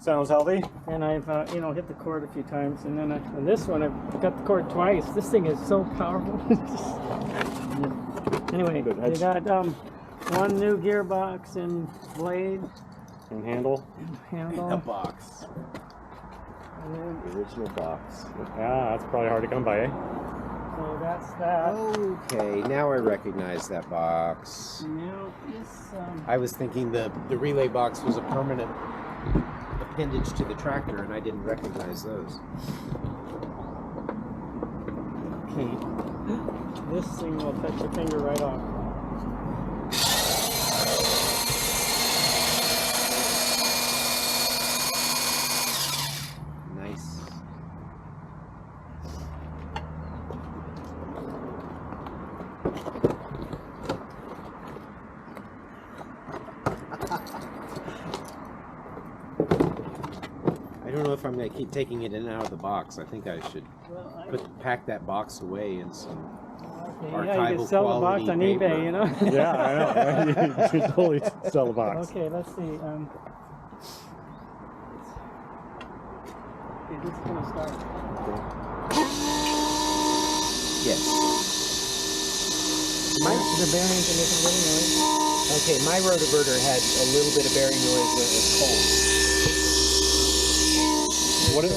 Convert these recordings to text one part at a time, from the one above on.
Sounds healthy. And I've you know, hit the cord a few times, and then and this one I've got the cord twice. This thing is so powerful. Anyway, you got one new gearbox and blade And handle. A box. And then, The original box. Yeah, that's probably hard to come by, eh? so that's that. Okay, now I recognize that box. Now this I was thinking the relay box was a permanent appendage to the tractor, and I didn't recognize those. okay. This thing will touch your finger right off. Nice. I don't know if I'm going to keep taking it in and out of the box. I think I should pack that box away in some archival yeah, you can sell the box on paper. eBay, you know? Yeah, I know. Right? You should totally sell the box. Okay, let's see. Okay, this is going to start. Yes. The bearings are making a little noise. Okay, my rotoverter had a little bit of bearing noise when it was cold.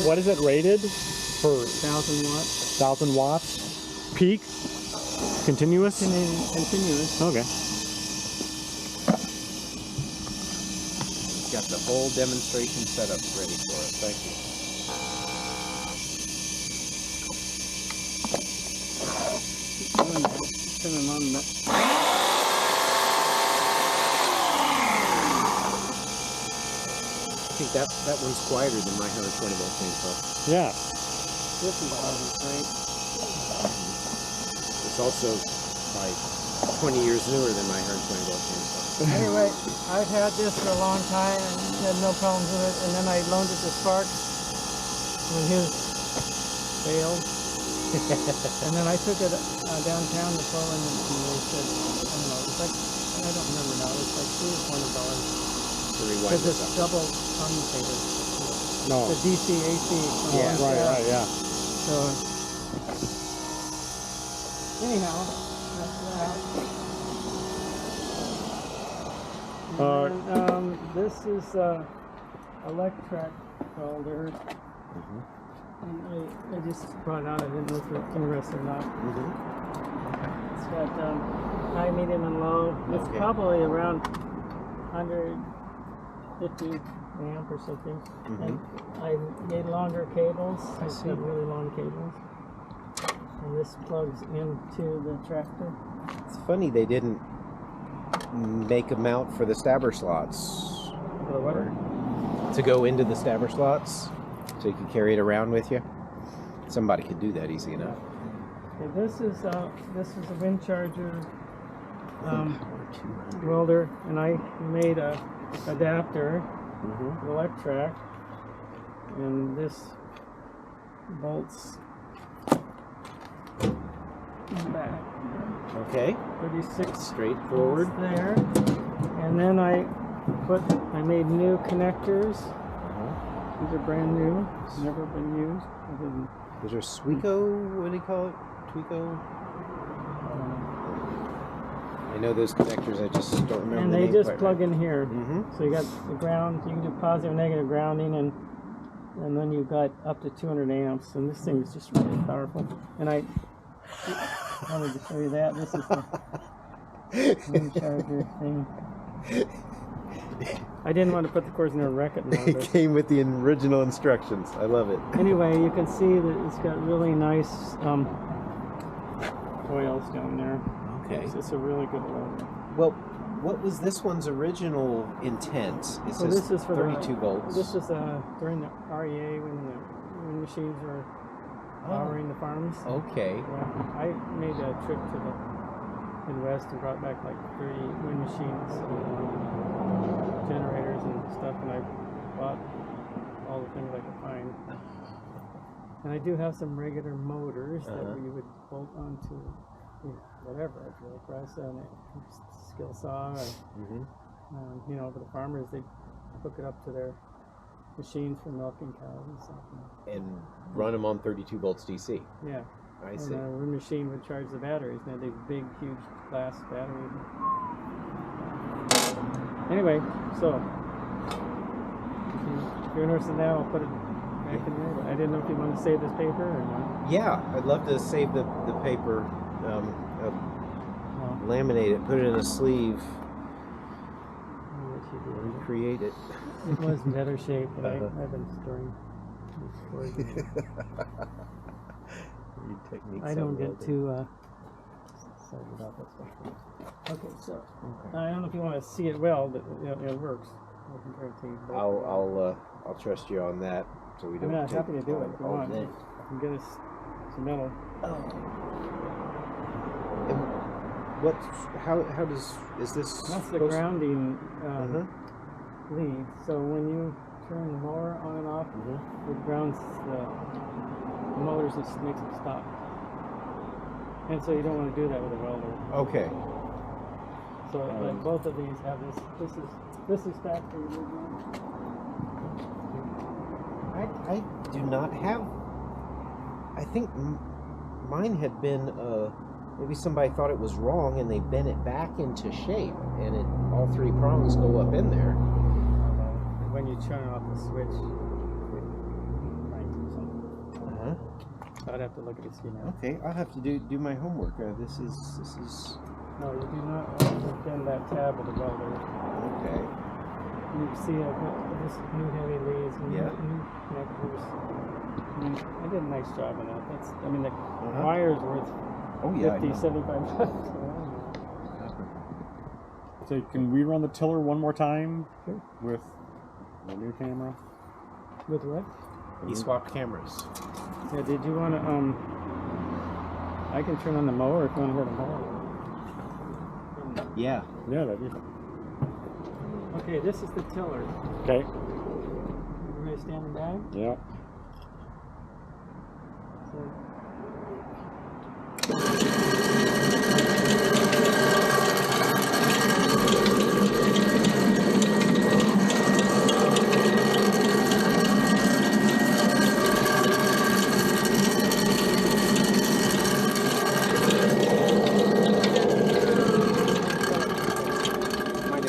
What is it rated for? 1,000 watts. 1,000 watts. Peak. Continuous. Continuous. Okay. Got the whole demonstration setup ready for us. Thank you. Turn them on. I think that one's quieter than my 120 volt chainsaw. Yeah. This is great. It's also like 20 years newer than my 120 volt chainsaw. Anyway, I've had this for a long time and had no problems with it. And then I loaned it to Sparks when his failed. And then I took it downtown to Poland, and they said, I don't know, it's like, I don't remember now, it's like $300 or $400. Because it's double commutator. No. The DCAC. Yeah. Right. Yeah. So, anyhow, that's that. And, this is ElecTrak Welder. And I just brought it out. I didn't know if you're interested or not. It's got high, medium, and low. It's probably around 150 amp or something. And I made longer cables. I've got really long cables. And this plugs into the tractor. It's funny they didn't make a mount for the stabber slots. For what? To go into the stabber slots, so you can carry it around with you. Somebody could do that easy enough. Okay, this is a wind charger welder, and I made a adapter, ElecTrak, and this bolts back. Okay. 36 Straightforward. there, and then I made new connectors. These are brand new, never been used. Those are Sweco, what do you call it? Tweco? I know those connectors, I just don't remember and the they name just quite plug right. in here. So you got the ground, you can do positive and negative grounding, and then you've got up to 200 amps, and this thing is just really powerful. And I wanted to show you that. This is the wind charger thing. I didn't want to put the cords in there and wreck it. It came with the original instructions. I love it. Anyway, you can see that it's got really nice coils down there. Okay. It's a really good welder. Well, what was this one's original intent? It So says this is for 32 volts. This is during the REA when the wind machines were powering the farms. Okay. Yeah, I made a trip to the Midwest and brought back like 30 wind machines, generators and stuff, and I bought all the things I could find. And I do have some regular motors that you would bolt onto whatever, a drill press and a skill saw, or, you know, for the farmers, they hook it up to their machines for milking cows and stuff. And run them on 32 volts DC. Yeah. I see. And one machine would charge the batteries. Now these big, huge glass batteries. Anyway, so if you're interested now, I'll put it back in there. But I didn't know if you want to save this paper or not. Yeah, I'd love to save the paper, laminate it, put it in a sleeve, recreate it. It was in better shape, but I've been storing it. I don't get too excited about that stuff. Okay, so I don't know if you want to see it well, but it works. I can guarantee you. I'll trust you on that, so we don't. I'm happy to do it if you want. Day. I can get us some metal. And how is this? That's the grounding lead. So when you turn the mower on and off, it grounds the motors and makes it stop. And so you don't want to do that with a welder. Okay. So like both of these have this. This is factory. I do not have. I think mine had been. Maybe somebody thought it was wrong and they bent it back into shape, and all three prongs go up in there. When you turn off the switch, it might do something. I'd have to look at it now. Okay, I'll have to do my homework. This is. No, you do not want to bend that tab with the welder. Okay. You see, I've got this new heavy leads, new connectors. I did a nice job on that. I mean, the wire's worth. Oh yeah, 50, 75 bucks. So can we run the tiller one more time? Sure. With the new camera? With what? He swapped cameras. Yeah, did you want to, I can turn on the mower if you want to hear the mower. Yeah. Yeah, that'd be fun. Okay, this is the tiller. Okay. Everybody standing by? Yeah. So,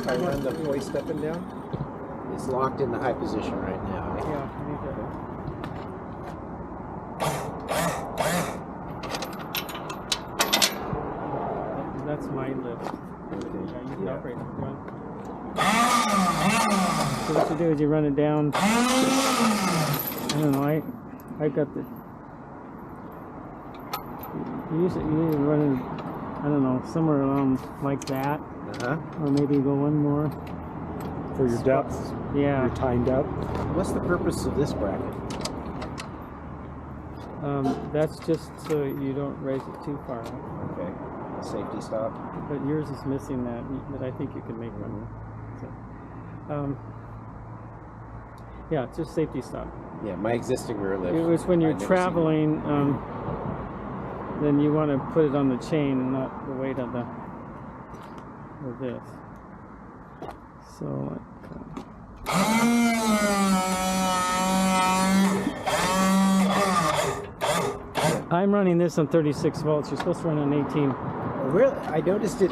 I run the hoist up and down? It's locked in the high position right now. yeah, I need to. That's my lift. Yeah, you can operate it. So what you do is you run it down. I don't know. I got the. You usually run it. I don't know, somewhere around like that. Or maybe go one more. For your depth? Yeah. Your time depth? What's the purpose of this bracket? That's just so you don't raise it too far. Okay. A safety stop? But yours is missing that, but I think you can make one. So, yeah, it's just safety stop. Yeah, my existing rear lift. It was when you're traveling, then you want to put it on the chain and not the weight of this. So I'm running this on 36 volts. You're supposed to run on 18. Really? I noticed it.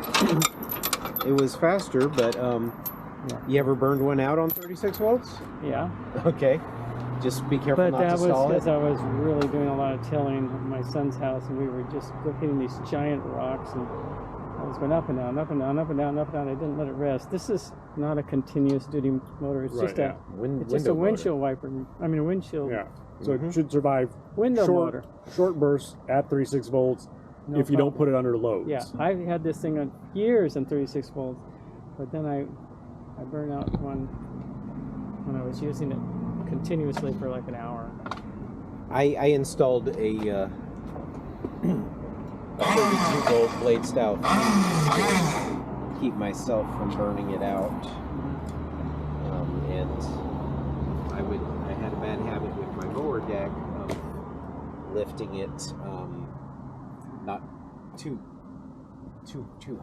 It was faster, but you ever burned one out on 36 volts? Yeah. Okay. Just be careful not to stall it. But that was because I was really doing a lot of tilling at my son's house, and we were just hitting these giant rocks, and I was going up and down, up and down, up and down, up and down. I didn't let it rest. This is not a continuous duty motor. It's just a windshield wiper. I mean a windshield. Yeah. So it should survive motor. Short bursts at 36 volts if you don't put it under loads. Yeah, I've had this thing on years on 36 volts, but then I burned out one when I was using it continuously for like an hour. I installed a 32 volt blade style to keep myself from burning it out, and I had a bad habit with my mower deck of lifting it not too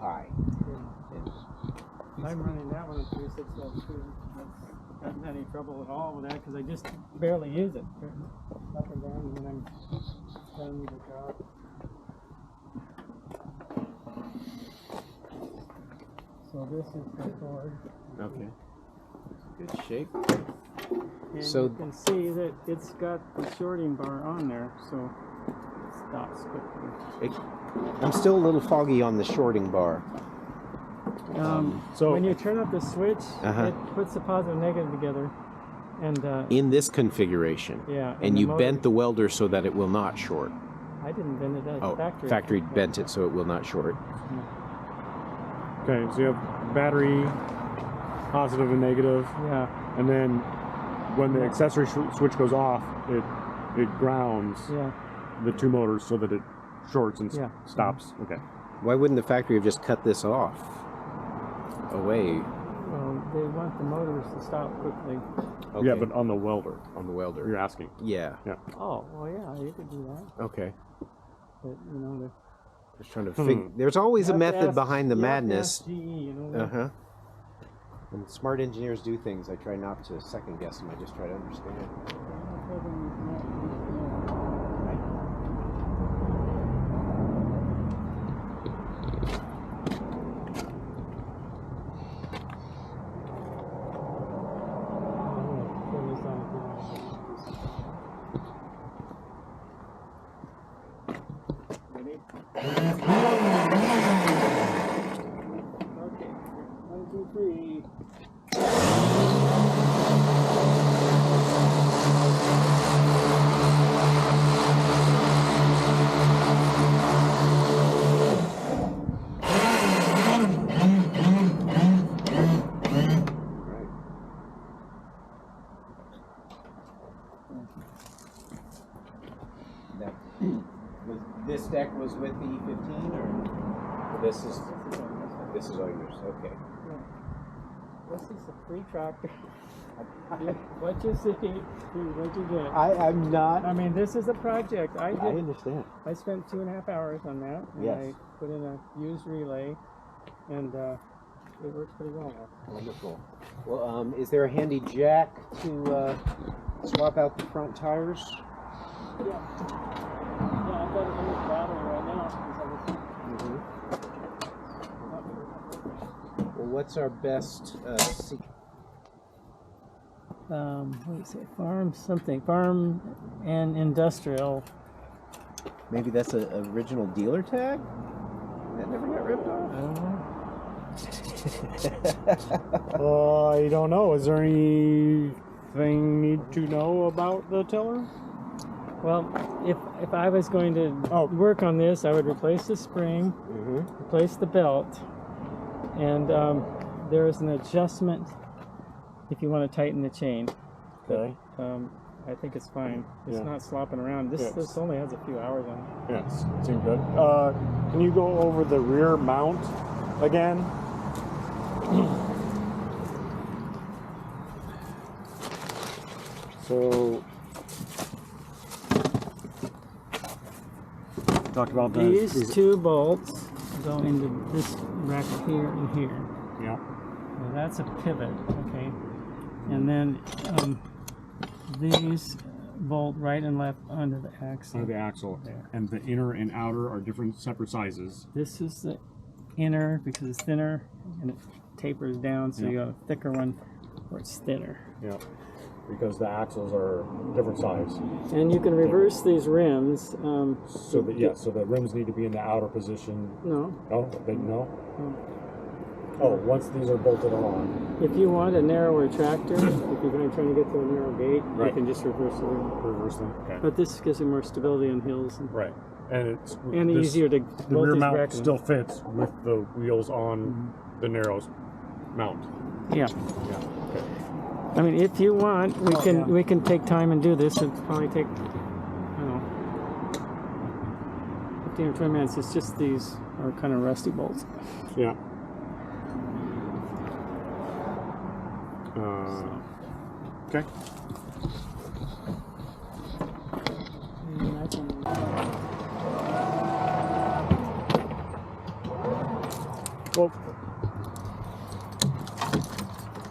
high. I'm running that one at 36 volts too. haven't had any trouble at all with that because I just barely use it. Up and down when I'm done with the job. So this is the cord. Okay. Good shape. And So- you can see that it's got the shorting bar on there, so it stops quickly. I'm still a little foggy on the shorting bar. So when you turn up the switch, Uh-huh. it puts the positive and negative together. And In this configuration. yeah. And the you motor- bent the welder so that it will not short. I didn't bend it at the Oh, factory. factory bent it so it will not short. okay, so you have battery, positive and negative, Yeah. and then when the accessory switch goes off, it grounds Yeah. the two motors so that it shorts and Yeah. stops. Okay. Why wouldn't the factory have just cut this off? Away. Well, they want the motors to stop quickly. Okay. Yeah, but on the welder, on the welder. you're asking. Yeah. Oh, well, yeah, you could do that. Okay. But, you know, Just trying to figure. There's always a you have to method ask- behind the you have to madness. ask GE, you know. Uh-huh. When smart engineers do things, I try not to second guess them. I just try to understand. Ready? Okay. 1, 2, 3. Right. That was this deck was with the E15, or this is all yours. Okay. This is a free tractor. What you see, what you get. I'm not. I mean, this is a project. I understand. spent 2.5 hours on that. And Yes. I put in a used relay, and it works pretty well now. Wonderful. Well, is there a handy jack to swap out the front tires? Yeah. Yeah, I've got it in the battery right now. Because Well, what's our best? what do you say? Farm and industrial. Maybe that's an original dealer tag that never got ripped off. I don't know. I don't know. Is there anything need to know about the tiller? Well, if I was going to work on this, I would replace the spring, replace the belt, and there is an adjustment if you want to tighten the chain. Okay. I think it's fine. It's Yeah. not slopping around. This only has a few hours on it. Yes, it seemed good. Can you go over the rear mount again? So, talked about These two bolts go into this bracket here and here. Yeah. Now that's a pivot, okay? And then these bolt right and left under the axle. Under the axle, There. and the inner and outer are different, separate sizes. This is the inner because it's thinner and it tapers down, so you got a thicker one where it's thinner. Yeah. Because the axles are different size. And you can reverse these rims. So the rims need to be in the outer position. No. Oh, they no. Oh, once these are bolted on. If you want a narrower tractor, if you're going to try to get to a narrow gate, Right. you can just reverse the rim. Reverse them. Okay. But this gives you more stability on hills. Right. And it's Easier to the bolt rear these mount brackets. still fits with the wheels on the narrow mount. Yeah. Yeah. Okay. I mean, if you want, we can take time and do this. It'll probably take, I don't know, 15 or 20 minutes. It's just these are kind of rusty bolts. Yeah. Okay. And I can, Well,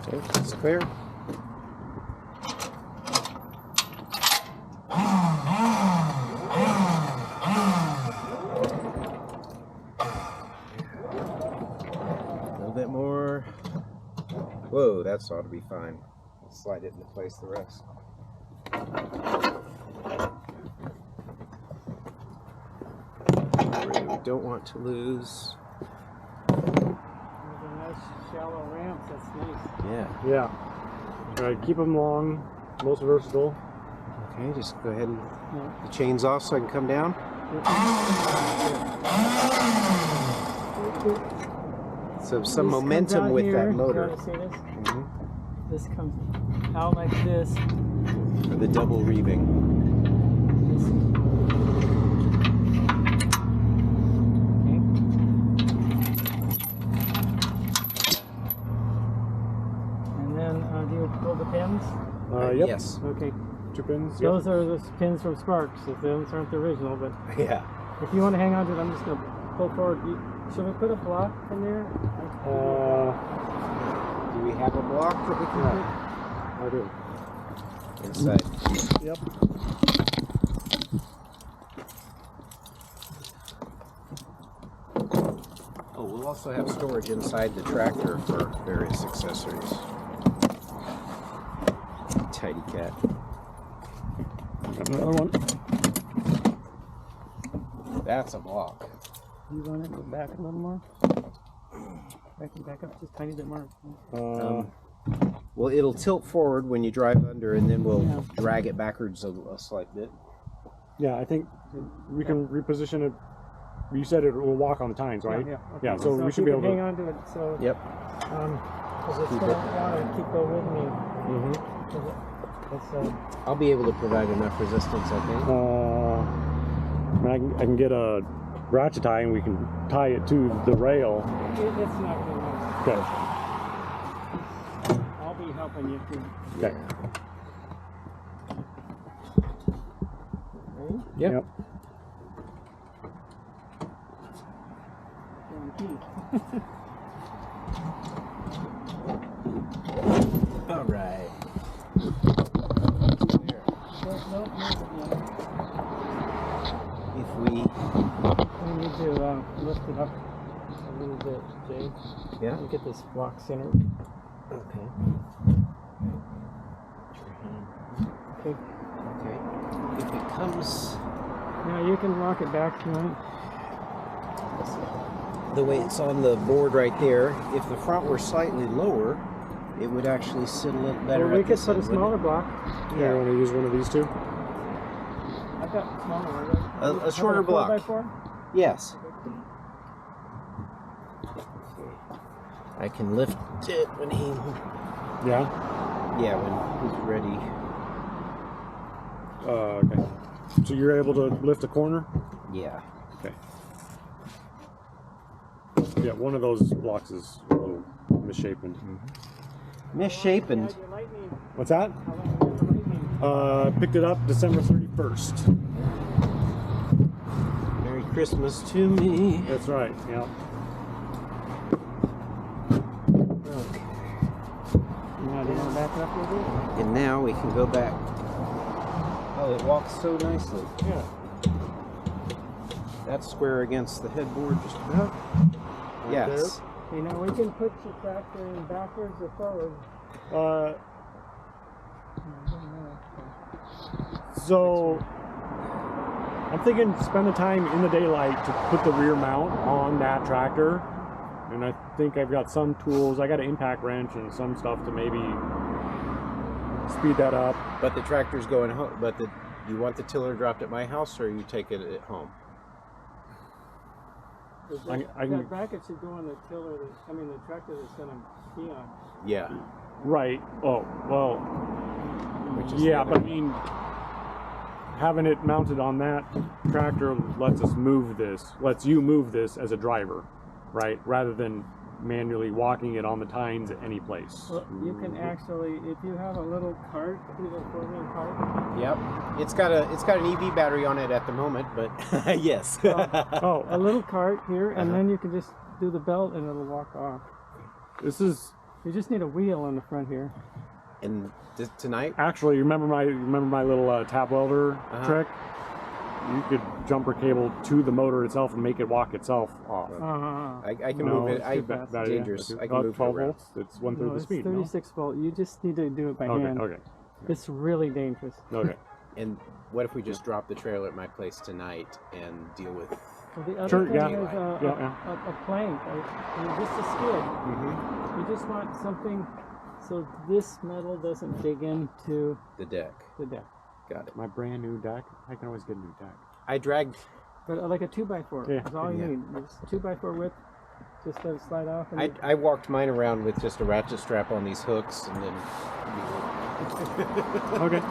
Okay, it's clear. bit more. Whoa, that's ought to be fine. Let's slide it into place the rest. We don't want to lose. Nice shallow ramps, that's nice. Yeah. Yeah. Keep them long, most versatile. Okay, just go ahead and the chains off so I can come down. So some This momentum comes out with here. that motor. You see this? This comes out like this. For the double reeving. And then do you pull the pins? Yep. Yes. Okay. 2 pins. Yep. Those are the pins from Sparks. Those aren't the original, but Yeah. if you want to hang on to it, I'm just going to pull forward. Should we put a block in there? Do we have a block that we can I do. put inside? Yep. Oh, we'll also have storage inside the tractor for various accessories. Tidy cat. Got another one. That's a block. You want it to go back a little more? Back up just a tiny bit more. Well, it'll tilt forward when you drive under, and then we'll drag it backwards a slight bit. Yeah, I think we can reposition it. You said it will walk on the tines, right? Yeah. Okay. Yeah, so we if should you be able can hang to. on to it. So Yep. because it's going to want to keep going with me. I'll be able to provide enough resistance, I think. I can get a ratchet tie and we can tie it to the rail. It's not going to work. Okay. I'll be helping you too. Okay. Ready? Yep. All right. If we need to lift it up a little bit, Jay. Yeah. And get this block centered. Okay. Okay. Okay. If it comes Now you can rock it back if you want. the way it's on the board right there, if the front were slightly lower, it would actually sit a little better. Or we at could this put a end, wouldn't smaller it? block. Yeah, I want to use one of these two. I've got smaller. A shorter block. 4x4? Yes. I can lift it when he. Yeah. Yeah, when he's ready. Okay. So you're able to lift a corner? Yeah. Okay. Yeah, one of those blocks is a little misshapen. Misshapen. What's that? Picked it up December 31st. Merry Christmas to me. That's right. Yeah. Okay. Now do you want to back it up a little bit? And now we can go back. Oh, it walks so nicely. Yeah. That's square against the headboard just about. Yes. You know, we can put your tractor in backwards or forward. So I'm thinking spend the time in the daylight to put the rear mount on that tractor, and I think I've got some tools. I got an impact wrench and some stuff to maybe speed that up. But the tractor's going home. But you want the tiller dropped at my house, or you take it at home? That bracket should go on the tiller. The tractor that's going to be on. Yeah. Right. Oh, well. Which is Yeah, but I mean, having it mounted on that tractor lets us move this, lets you move this as a driver, right? Rather than manually walking it on the tines at any place. Well, you can actually, if you have a little cart, a little 4-wheel cart. Yep. It's got an EV battery on it at the moment, but yes. Oh, A little cart here, and then you can just do the belt and it'll walk off. this is You just need a wheel on the front here. And tonight? actually, remember my little tap welder trick? you could jumper cable to the motor itself and make it walk itself off. I can No, move it. it's I too bad idea. dangerous. Okay. I can move it 12 around. volts. It's one third No, the it's speed. 36 volt. You just need to do it by No? hand. Okay. It's really dangerous. Okay. And what if we just drop the trailer at my place tonight and deal with? Well, the other Sure, thing yeah. is a plank, just a skid. Mm-hmm. You just want something so this metal doesn't dig into The deck. the deck. Got it. My brand new deck. I can always get a new deck. I dragged. But like a 2x4, Yeah. that's all you Yeah. need. It's 2x4 width, just let it slide off. And I walked mine around with just a ratchet strap on these hooks, and then. Okay.